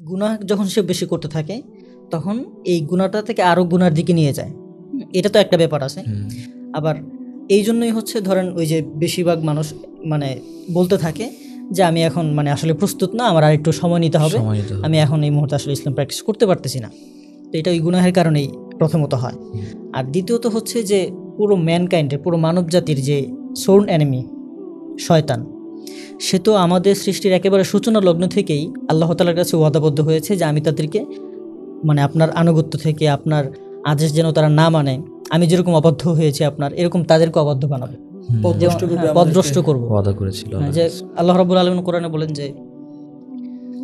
গুনাহ যখন সে বেশি করতে থাকে তখন এই গুনাহটা থেকে আরও গুনার দিকে নিয়ে যায়। এটা তো একটা ব্যাপার আছে। আবার এই জন্যই হচ্ছে ধরেন ওই যে বেশিরভাগ মানুষ মানে বলতে থাকে যে আমি এখন মানে আসলে প্রস্তুত না, আমার আর একটু সময় নিতে হবে, আমি এখন এই মুহূর্তে আসলে ইসলাম প্র্যাকটিস করতে পারতেছি না। তো এটা ওই গুনাহের কারণেই প্রথমত হয়। আর দ্বিতীয়ত হচ্ছে যে পুরো ম্যানকাইন্ডের, পুরো মানব জাতির যে সোর্ন এনিমি শয়তান, সে তো আমাদের সৃষ্টির একেবারে সূচনা লগ্ন থেকেই আল্লাহ তাআলার কাছে ওয়াদাবদ্ধ হয়েছে যে আমি তাদেরকে মানে আপনার আনুগত্য থেকে, আপনার আদেশ যেন তারা না মানে, আমি যেরকম অবাধ্য হয়েছি আপনার, এরকম তাদেরকে অবাধ্য বানাবো, পথভ্রষ্ট করবো, ওয়াদা করেছিল। যে আল্লাহ রাব্বুল আলামিন কোরআনে বলেন যে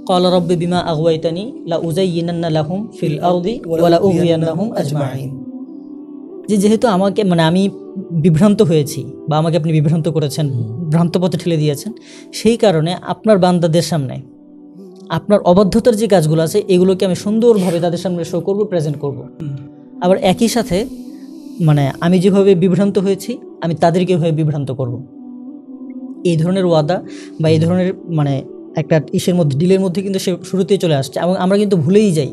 ক্বালা রাব্বি বিমা আগওয়াইতানি লা উযায়্যিনান্না লাহুম ফিল আরদি ওয়া লা উগওয়িয়ান্নাহুম আজমাইন। যেহেতু আমাকে মানে আমি বিভ্রান্ত হয়েছি বা আমাকে আপনি বিভ্রান্ত করেছেন, ভ্রান্ত পথে ঠেলে দিয়েছেন, সেই কারণে আপনার বান্দাদের সামনে আপনার অবাধ্যতার যে কাজগুলো আছে এগুলোকে আমি সুন্দরভাবে তাদের সামনে শো করব, প্রেজেন্ট করব। আবার একই সাথে মানে আমি যেভাবে বিভ্রান্ত হয়েছি আমি তাদেরকে এভাবে বিভ্রান্ত করব। এই ধরনের ওয়াদা বা এই ধরনের মানে একটা ইসের মধ্যে, ডিলের মধ্যে কিন্তু সে শুরুতেই চলে আসছে। এবং আমরা কিন্তু ভুলেই যাই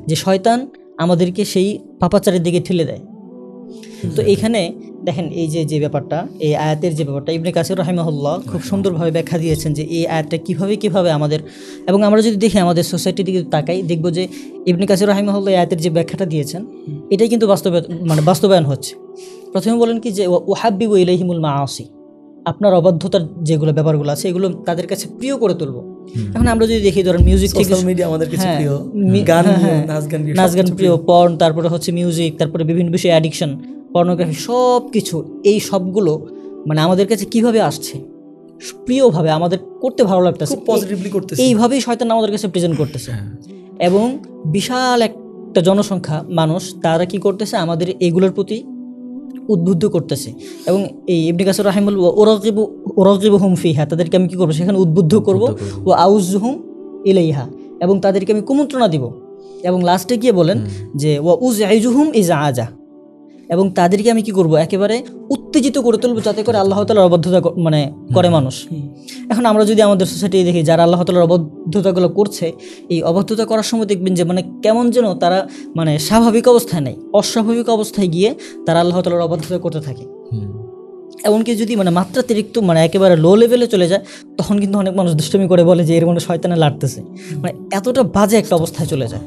যে শয়তান আমাদেরকে সেই পাপাচারের দিকে ঠেলে দেয়। তো এইখানে দেখেন এই যে ব্যাপারটা, এই আয়াতের যে ব্যাপারটা ইবনে কাসির রাহিমাহুল্লাহ খুব সুন্দরভাবে ব্যাখ্যা দিয়েছেন যে এই আয়াতটা কীভাবে আমাদের, এবং আমরা যদি দেখি আমাদের সোসাইটির দিকে তাকাই দেখব যে ইবনে কাসির রাহিমাহুল্লাহ এই আয়াতের যে ব্যাখ্যাটা দিয়েছেন এটাই কিন্তু বাস্তবায়ন হচ্ছে। প্রথমে বলেন কি যে ওয়াহাব্বিবু ইলাইহিমুল মাআসি, আপনার অবাধ্যতার যেগুলো ব্যাপারগুলো আছে এগুলো তাদের কাছে প্রিয় করে তুলবো। এখন আমরা যদি দেখি ধরেন মিউজিক থেকে মিডিয়া আমাদের কাছে প্রিয়, গান, নাচ গান প্রিয়, পর্ন, তারপরে হচ্ছে মিউজিক, তারপরে বিভিন্ন বিষয়ে অ্যাডিকশন, পর্নোগ্রাফি, সব কিছু, এই সবগুলো মানে আমাদের কাছে কিভাবে আসছে প্রিয়ভাবে, আমাদের করতে ভালো লাগতেছে, পজিটিভলি করতেছে, এইভাবেই শয়তান আমাদের কাছে প্রেজেন্ট করতেছে। এবং বিশাল একটা জনসংখ্যা মানুষ তারা কি করতেছে আমাদের এগুলোর প্রতি উদ্বুদ্ধ করতেছে। এবং এই ইবনে কাসির রাহিমাহুল্লাহ ওরাগিবুহুম ফিহা, তাদেরকে আমি কী করবো সেখানে উদ্বুদ্ধ করব, ও আউজুহুম ইলাইহা, এবং তাদেরকে আমি কুমন্ত্রণা দিব। এবং লাস্টে গিয়ে বলেন যে ওয়া উযআইজুহুম ইযা আজা, এবং তাদেরকে আমি কি করব একেবারে উত্তেজিত করে তুলব যাতে করে আল্লাহ তাআলার অবাধ্যতা মানে করে মানুষ। এখন আমরা যদি আমাদের সোসাইটি দেখি যারা আল্লাহ তাআলার অবাধ্যতাগুলো করছে, এই অবাধ্যতা করার সময় দেখবেন যে মানে কেমন যেন তারা মানে স্বাভাবিক অবস্থায় নেই, অস্বাভাবিক অবস্থায় গিয়ে তারা আল্লাহ তাআলার অবাধ্যতা করতে থাকে। এমনকি যদি মানে মাত্রাতিরিক্ত মানে একেবারে লো লেভেলে চলে যায় তখন কিন্তু অনেক মানুষ দুষ্টুমি করে বলে যে এর মানে শয়তানে লাড়তেছে, মানে এতটা বাজে একটা অবস্থায় চলে যায়।